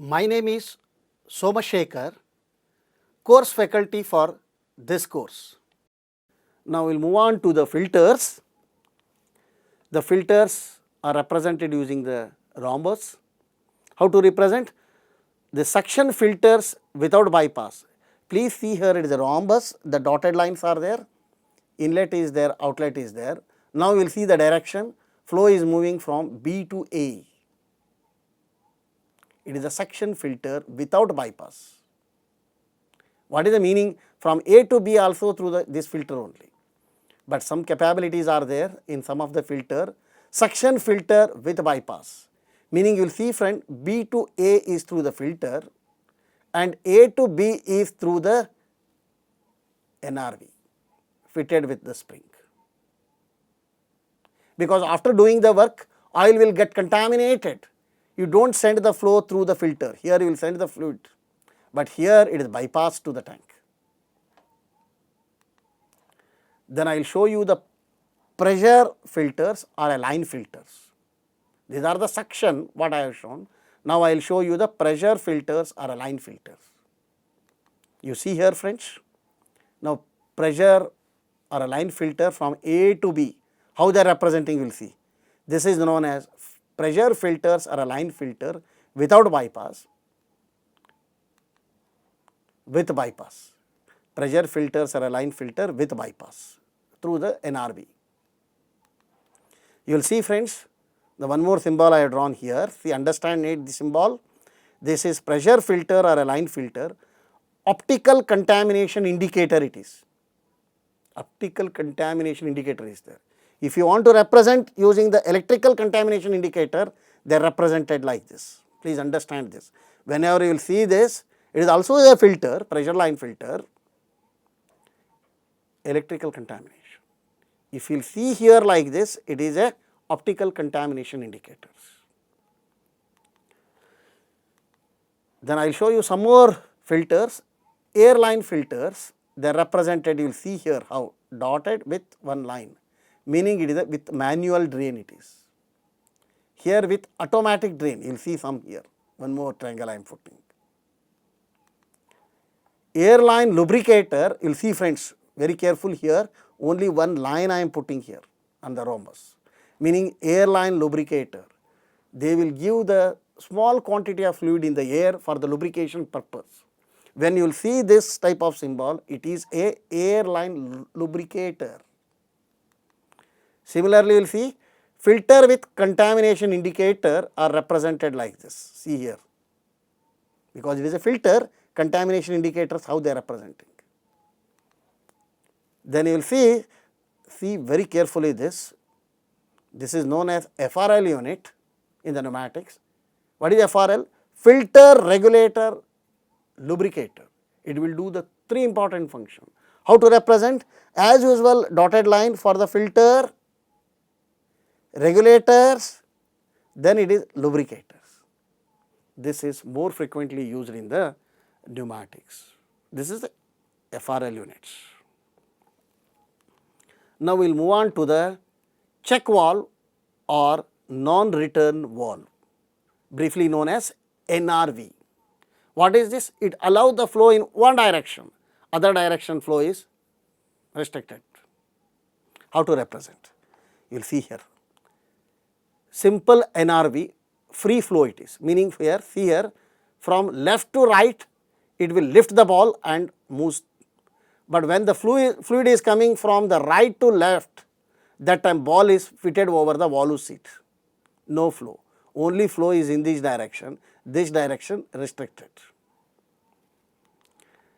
My name is Somashekar, course faculty for this course. Now we will move on to the filters. The filters are represented using the rhombus. How to represent? The suction filters without bypass. Please see here it is a rhombus, the dotted lines are there, inlet is there, outlet is there. Now we will see the direction, flow is moving from B to A. It is a suction filter without bypass. What is the meaning? From A to B also through this filter only. But some capabilities are there in some of the filter. Suction filter with bypass, meaning you will see friend, B to A is through the filter and A to B is through the NRV fitted with the spring. Because after doing the work, oil will get contaminated. You do not send the flow through the filter, here you will send the fluid, but here it is bypassed to the tank. Then I will show you the pressure filters or a line filters. These are the suction what I have shown. Now I will show you the pressure filters or a line filters. You see here friends, now pressure or a line filter from A to B, how they are representing you will see. This is known as pressure filters or a line filter without bypass, with bypass. Pressure filters or a line filter with bypass through the NRV. You will see friends, the one more symbol I have drawn here. See, understand the symbol. This is pressure filter or a line filter. Optical contamination indicator it is. Optical contamination indicator is there. If you want to represent using the electrical contamination indicator, they are represented like this. Please understand this. Whenever you will see this, it is also a filter, pressure line filter, electrical contamination. If you will see here like this, it is a optical contamination indicators. Then I will show you some more filters, airline filters. They are represented, you will see here how dotted with one line, meaning it is a with manual drain it is. Here with automatic drain, you will see some here, one more triangle I am putting. Airline lubricator, you will see friends, very careful here, only one line I am putting here on the rhombus, meaning airline lubricator. They will give the small quantity of fluid in the air for the lubrication purpose. When you will see this type of symbol, it is a airline lubricator. Similarly, you will see filter with contamination indicator are represented like this. See here, because it is a filter, contamination indicators how they are representing. Then you will see very carefully this. This is known as FRL unit in the pneumatics. What is FRL? Filter, regulator, lubricator. It will do the three important functions. How to represent? As usual, dotted line for the filter, regulators, then it is lubricators. This is more frequently used in the pneumatics. This is the FRL units. Now we will move on to the check valve or non-return valve, briefly known as NRV. What is this? It allows the flow in one direction, other direction flow is restricted. How to represent? You will see here. Simple NRV, free flow it is, meaning here, see here, from left to right, it will lift the ball and moves. But when the fluid is coming from the right to left, that time ball is fitted over the valve seat, no flow. Only flow is in this direction restricted.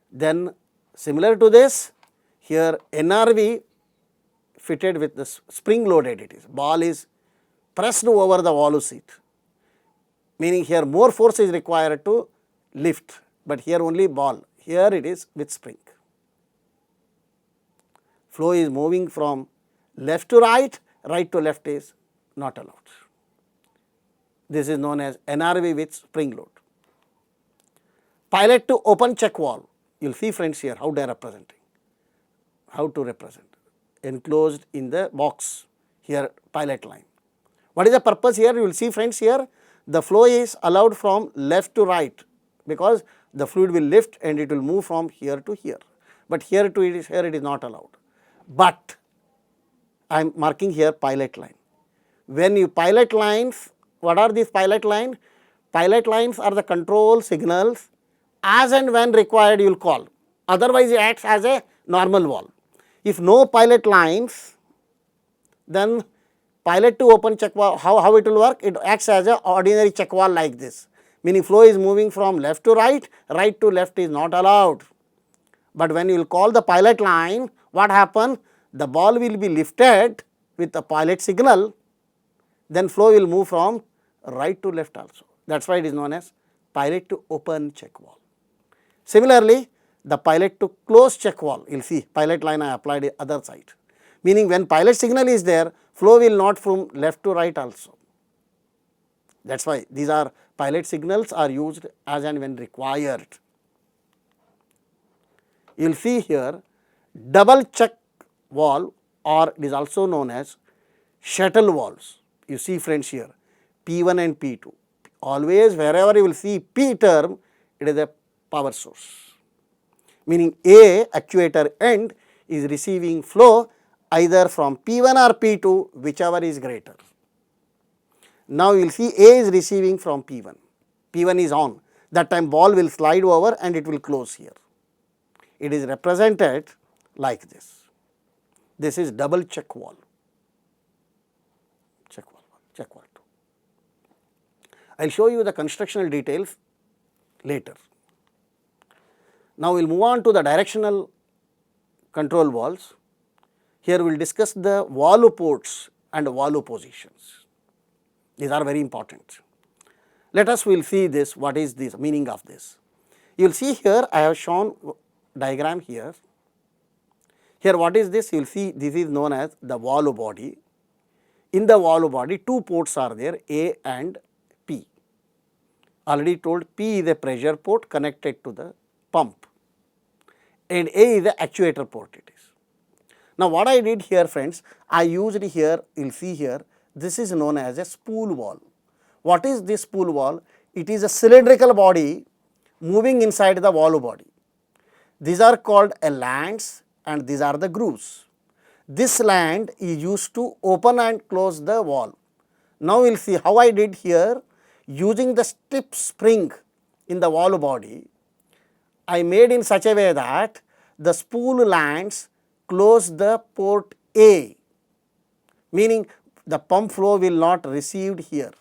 Then similar to this, here NRV fitted with the spring loaded it is, ball is pressed over the valve seat, meaning here more force is required to lift, but here only ball, here it is with spring. Flow is moving from left to right, right to left is not allowed. This is known as NRV with spring load. Pilot to open check valve, you will see friends here how they are representing. How to represent? Enclosed in the box here pilot line. What is the purpose here? You will see friends here, the flow is allowed from left to right, because the fluid will lift and it will move from here to here, but here to here it is not allowed. But I am marking here pilot line. When you pilot lines, what are these pilot lines? Pilot lines are the control signals. As and when required you will call, otherwise it acts as a normal valve. If no pilot lines, then pilot to open check valve, how it will work? It acts as an ordinary check valve like this, meaning flow is moving from left to right, right to left is not allowed. But when you will call the pilot line, what happen? The ball will be lifted with the pilot signal, then flow will move from right to left also. That is why it is known as pilot to open check valve. Similarly, the pilot to close check valve, you will see pilot line I applied the other side, meaning when pilot signal is there, flow will not from left to right also. That is why these are pilot signals are used as and when required. You will see here double check valve, or it is also known as shuttle valves. You see friends here P1 and P2. Always wherever you will see P term, it is a power source, meaning A actuator end is receiving flow either from P1 or P2, whichever is greater. Now you will see A is receiving from P1, P1 is on, that time ball will slide over and it will close here. It is represented like this. This is double check valve, check valve 1, check valve 2. I will show you the constructional details later. Now we will move on to the directional control valves. Here we will discuss the valve ports and valve positions. These are very important. Let us will see this, what is this meaning of this. You will see here I have shown diagram here. Here what is this? You will see this is known as the valve body. In the valve body two ports are there, A and P. Already told P is a pressure port connected to the pump and A is the actuator port it is. Now what I did here friends, I used here, you will see here, this is known as a spool valve. What is this spool valve? It is a cylindrical body moving inside the valve body. These are called a lands and these are the grooves. This land is used to open and close the valve. Now we will see how I did here. Using the strip spring in the valve body, I made in such a way that the spool lands close the port A, meaning the pump flow will not received here.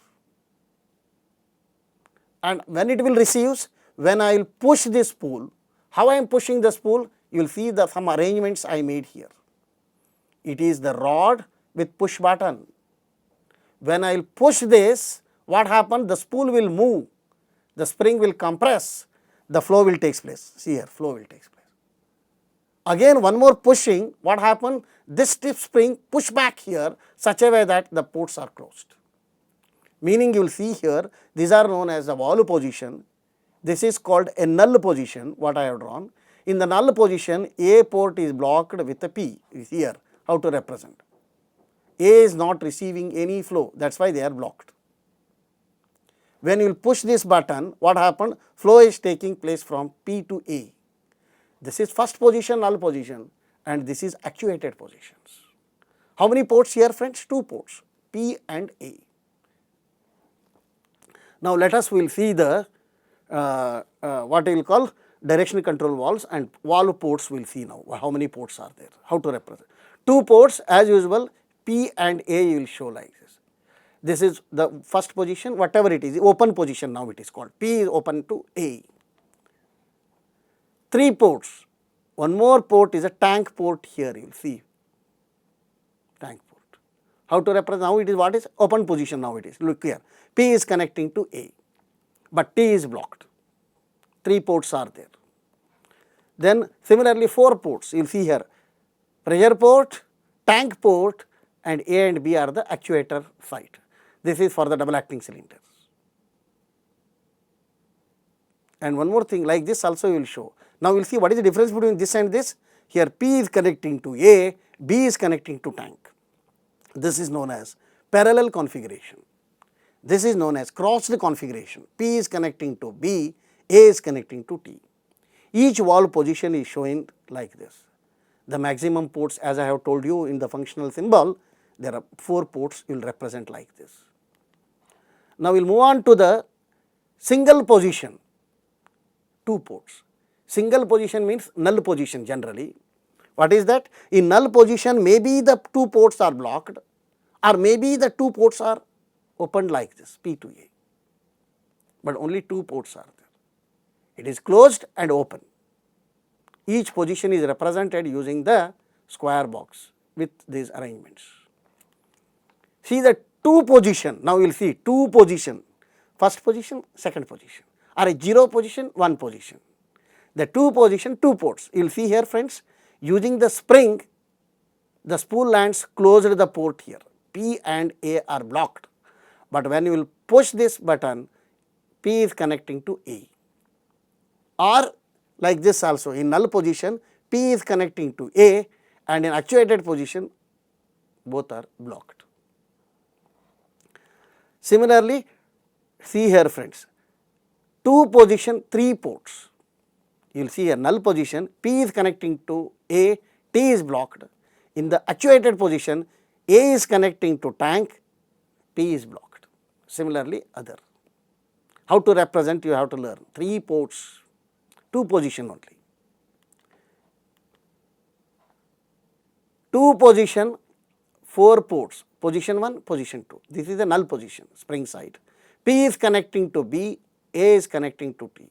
And when it will receive, when I will push this spool, how I am pushing the spool, you will see the some arrangements I made here. It is the rod with push button. When I will push this, what happens? The spool will move, the spring will compress, the flow will take place. See here, flow will take place. Again one more pushing, what happens? This strip spring push back here such a way that the ports are closed. Meaning you will see here, these are known as the valve position. This is called a null position, what I have drawn. In the null position, A port is blocked with a P, here, how to represent. A is not receiving any flow, that is why they are blocked. When you will push this button, what happened? Flow is taking place from P to A. This is first position, null position, and this is actuated positions. How many ports here friends? Two ports, P and A. Now let us will see the what we will call directional control valves and valve ports. We will see now how many ports are there, how to represent. Two ports as usual, P and A you will show like this. This is the first position, whatever it is, open position now it is called. P is open to A. Three ports. One more port is a tank port here, you will see. Tank port. How to represent? Now it is what is open position now it is. Look here. P is connecting to A, but T is blocked. Three ports are there. Then similarly 4 ports, you will see here. Pressure port, tank port and A and B are the actuator side. This is for the double acting cylinders. And one more thing like this also you will show. Now we will see what is the difference between this and this. Here P is connecting to A, B is connecting to tank. This is known as parallel configuration. This is known as crossed configuration. P is connecting to B, A is connecting to T. Each valve position is shown like this. The maximum ports, as I have told you in the functional symbol, there are 4 ports you will represent like this. Now, we will move on to the single position, 2 ports. Single position means null position generally. What is that? In null position, maybe the 2 ports are blocked, or maybe the 2 ports are opened like this, P to A, but only 2 ports are there. It is closed and open. Each position is represented using the square box with these arrangements. See the 2 position, now you will see 2 position, first position, second position, or a 0 position, 1 position. The 2 position, 2 ports, you will see here friends, using the spring, the spool lands closed the port here, P and A are blocked, but when you will push this button, P is connecting to A, or like this also in null position, P is connecting to A, and in actuated position both are blocked. Similarly, see here friends, 2 position, 3 ports, you will see here null position, P is connecting to A, T is blocked. In the actuated position, A is connecting to tank, P is blocked. Similarly, other. How to represent, you have to learn 3 ports, 2 position only. 2 position, 4 ports, position 1, position 2. This is the null position, spring side. P is connecting to B, A is connecting to T.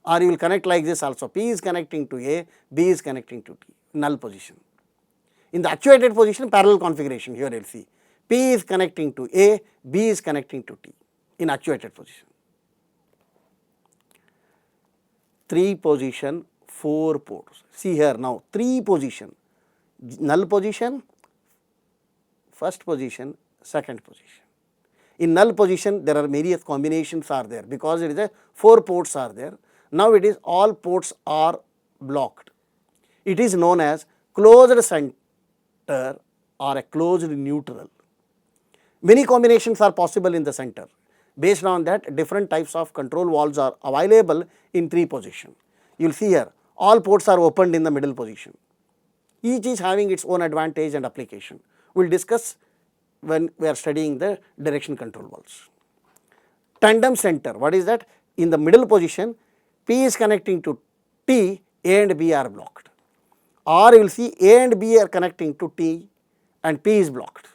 Or you will connect like this also, P is connecting to A, B is connecting to T, null position. In the actuated position, parallel configuration, here you will see, P is connecting to A, B is connecting to T, in actuated position. 3 position, 4 ports. See here now, 3 position, null position, first position, second position. In null position, there are various combinations are there, because it is a 4 ports are there. Now it is all ports are blocked. It is known as closed center or a closed neutral. Many combinations are possible in the center. Based on that, different types of control valves are available in 3 position. You will see here, all ports are opened in the middle position. Each is having its own advantage and application. We will discuss when we are studying the direction control valves. Tandem center, what is that? In the middle position, P is connecting to T, A and B are blocked. Or you will see A and B are connecting to T and P is blocked.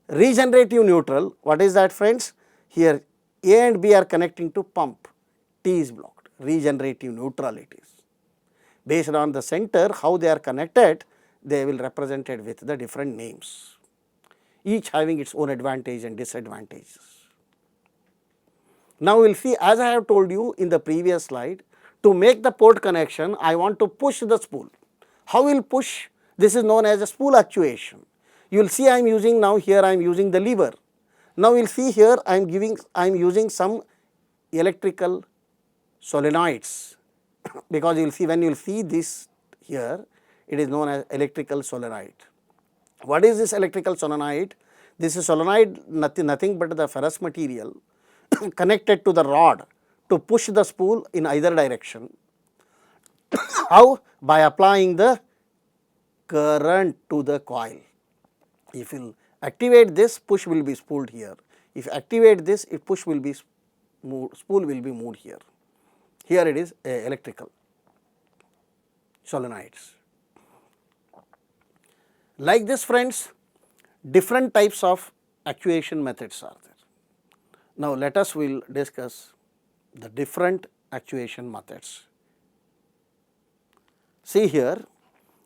Regenerative neutral, what is that friends? Here A and B are connecting to pump, T is blocked. Regenerative neutral it is. Based on the center, how they are connected, they will represent it with the different names, each having its own advantage and disadvantages. Now we will see, as I have told you in the previous slide, to make the port connection, I want to push the spool. How will push? This is known as a spool actuation. You will see I am using now here I am using the lever. Now we will see here I am using some electrical solenoids because you will see when you will see this here, it is known as electrical solenoid. What is this electrical solenoid? This is solenoid nothing but the ferrous material connected to the rod to push the spool in either direction. How? By applying the current to the coil. If you activate this, push will be spooled here. If you activate this, push will be moved, spool will be moved here. Here it is electrical solenoids. Like this friends, different types of actuation methods are there. Now let us will discuss the different actuation methods. See here,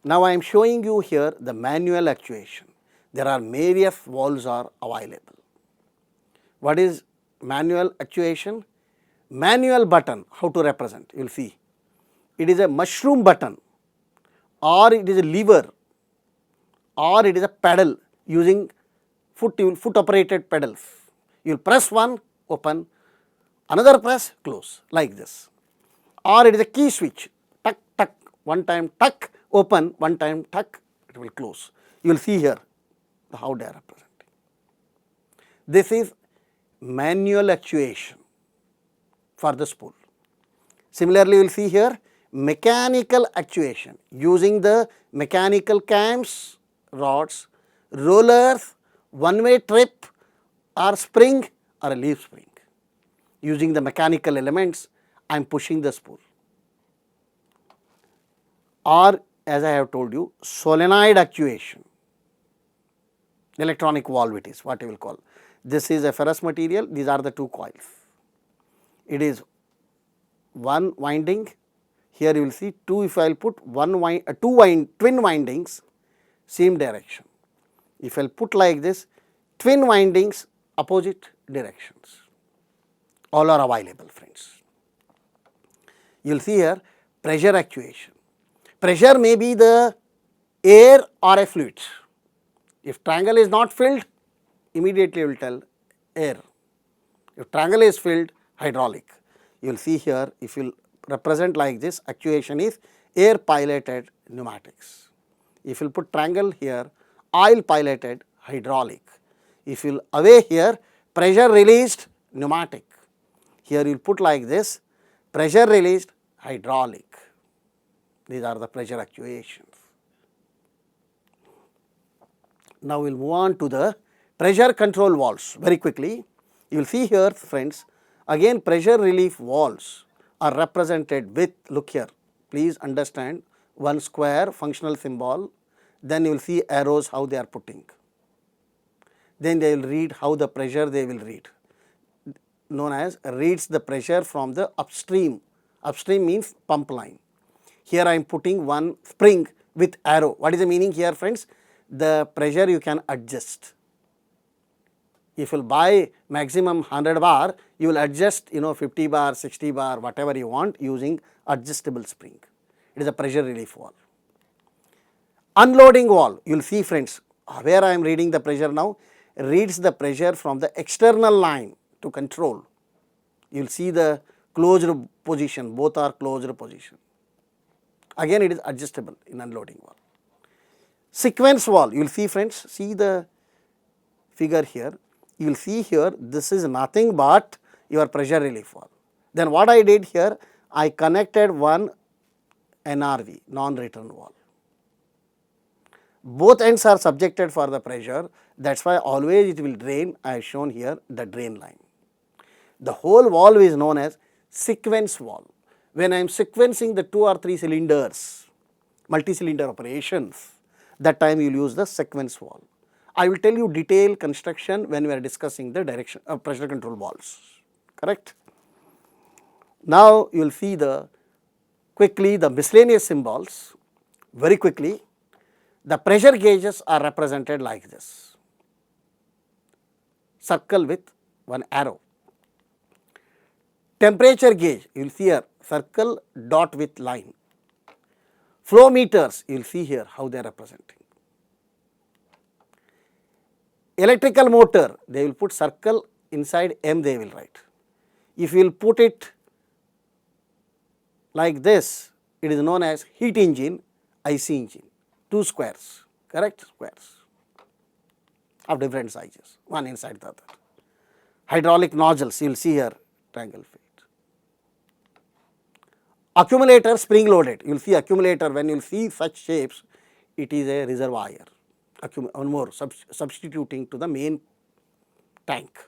now I am showing you here the manual actuation. There are various valves are available. What is manual actuation? Manual button, how to represent? You will see. It is a mushroom button, or it is a lever, or it is a pedal using foot operated pedals. You will press one, open, another press, close, like this. Or it is a key switch, tuck, tuck, one time tuck, open, one time tuck, it will close. You will see here how they are representing. This is manual actuation for the spool. Similarly, you will see here mechanical actuation using the mechanical cams, rods, rollers, one-way trip or spring or a leaf spring. Using the mechanical elements, I am pushing the spool. Or as I have told you, solenoid actuation, electronic valve it is what you will call. This is a ferrous material, these are the two coils. It is one winding, here you will see two, if I will put twin windings, same direction. If I will put like this, twin windings, opposite directions, all are available friends. You will see here pressure actuation. Pressure may be the air or a fluid. If triangle is not filled, immediately you will tell air. If triangle is filled, hydraulic. You will see here, if you represent like this, actuation is air piloted pneumatics. If you put triangle here, oil piloted hydraulic. If you away here, pressure released pneumatic. Here you will put like this, pressure released hydraulic. These are the pressure actuations. Now we will move on to the pressure control valves very quickly. You will see here friends, again pressure relief valves are represented with, look here, please understand, one square functional symbol, then you will see arrows how they are putting. Then they will read how the pressure they will read, known as reads the pressure from the upstream. Upstream means pump line. Here I am putting one spring with arrow. What is the meaning here friends? The pressure you can adjust. If you buy maximum 100 bar, you will adjust 50 bar, 60 bar, whatever you want using adjustable spring. It is a pressure relief valve. Unloading valve, you will see friends, where I am reading the pressure now, reads the pressure from the external line to control. You will see the closed position, both are closed position. Again it is adjustable in unloading valve. Sequence valve, you will see friends, see the figure here, you will see here this is nothing but your pressure relief valve. Then what I did here, I connected one NRV, non-return valve. Both ends are subjected for the pressure, that is why always it will drain. I have shown here the drain line. The whole valve is known as sequence valve. When I am sequencing the 2 or 3 cylinders, multi-cylinder operations, that time you will use the sequence valve. I will tell you detailed construction when we are discussing the direction of pressure control valves, correct. Now you will see quickly the miscellaneous symbols very quickly. The pressure gauges are represented like this, circle with one arrow. Temperature gauge, you will see here circle dot with line. Flow meters, you will see here how they are representing. Electrical motor, they will put circle inside M they will write. If you will put it like this, it is known as heat engine, IC engine, 2 squares, correct, squares of different sizes, one inside the other. Hydraulic nozzles, you will see here triangle feet. Accumulator spring loaded, you will see accumulator, when you will see such shapes, it is a reservoir, one more substituting to the main tank.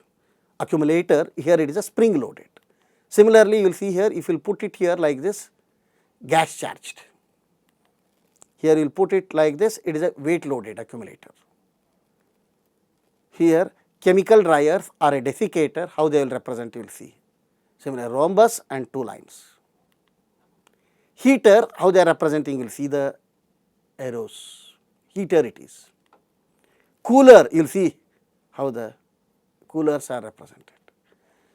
Accumulator, here it is a spring loaded. Similarly, you will see here, if you will put it here like this, gas charged. Here you will put it like this, it is a weight loaded accumulator. Here chemical dryers are a desiccator, how they will represent you will see. Similar rhombus and 2 lines. Heater, how they are representing, you will see the arrows, heater it is. Cooler, you will see how the coolers are represented.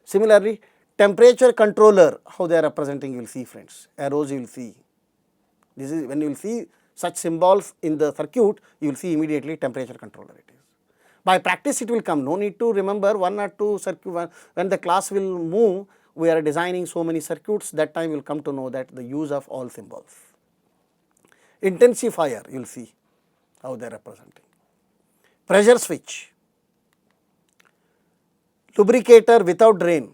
Similarly, temperature controller, how they are representing, you will see friends, arrows you will see. This is when you will see such symbols in the circuit, you will see immediately temperature controller it is. By practice it will come, no need to remember 1 or 2 circuit. When the class will move, we are designing so many circuits, that time you will come to know that the use of all symbols. Intensifier, you will see how they are representing. Pressure switch, lubricator without drain,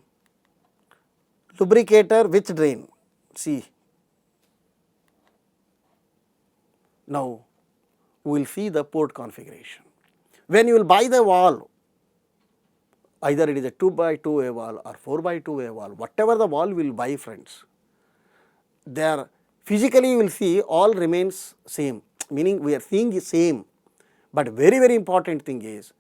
lubricator with drain. See, now we will see the port configuration. When you will buy the valve, either it is a 2x2 valve or 4x2 valve, whatever the valve will buy, friends, there physically you will see all remains same, meaning we are seeing the same, but very important thing is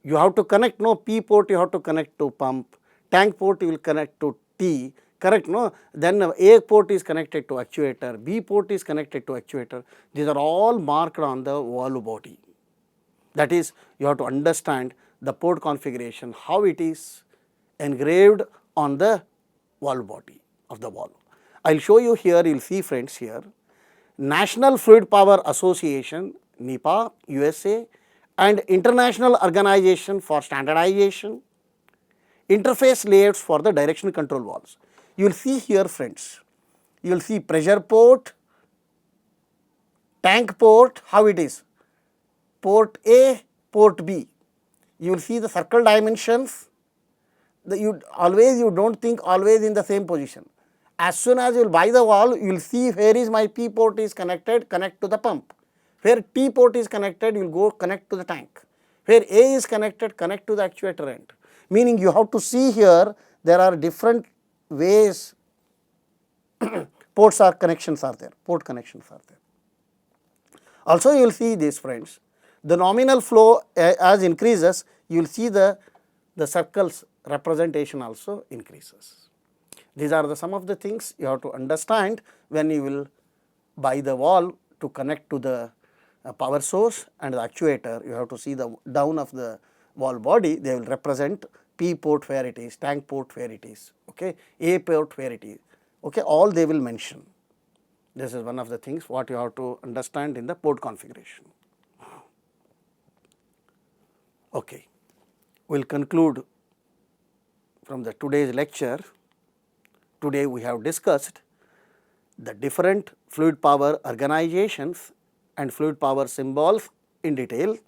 you have to connect, no, P port you have to connect to pump, tank port you will connect to T, correct, no, then A port is connected to actuator, B port is connected to actuator, these are all marked on the valve body. That is, you have to understand the port configuration, how it is engraved on the valve body of the valve. I will show you here, you will see, friends, here National Fluid Power Association, NIPA, USA, and International Organization for Standardization, interface layouts for the direction control valves. You will see here, friends, you will see pressure port, tank port, how it is, port A, port B. You will see the circle dimensions, you do not think always in the same position. As soon as you will buy the valve, you will see where is my P port is connected, connect to the pump. Where T port is connected, you will go connect to the tank. Where A is connected, connect to the actuator end. Meaning you have to see here, there are different ways ports are connections are there, port connections are there. Also you will see this, friends, the nominal flow as increases, you will see the circles representation also increases. These are the some of the things you have to understand when you will buy the valve to connect to the power source and the actuator. You have to see the down of the valve body, they will represent P port where it is, tank port where it is, okay, A port where it is, okay, all they will mention. This is one of the things what you have to understand in the port configuration. Okay, we will conclude from the today's lecture. Today we have discussed the different fluid power organizations and fluid power symbols in detail,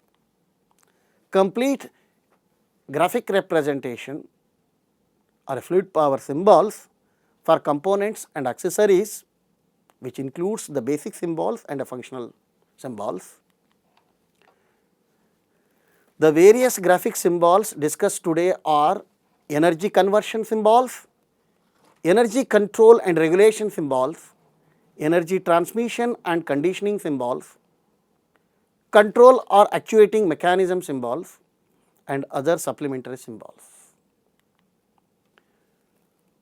complete graphic representation or fluid power symbols for components and accessories, which includes the basic symbols and the functional symbols. The various graphic symbols discussed today are energy conversion symbols, energy control and regulation symbols, energy transmission and conditioning symbols, control or actuating mechanism symbols, and other supplementary symbols.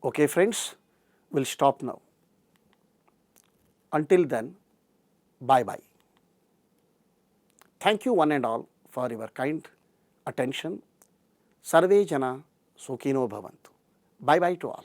Okay, friends, we will stop now. Until then, bye bye. Thank you one and all for your kind attention. Sarve jana sukhino bhavantu. Bye bye to all.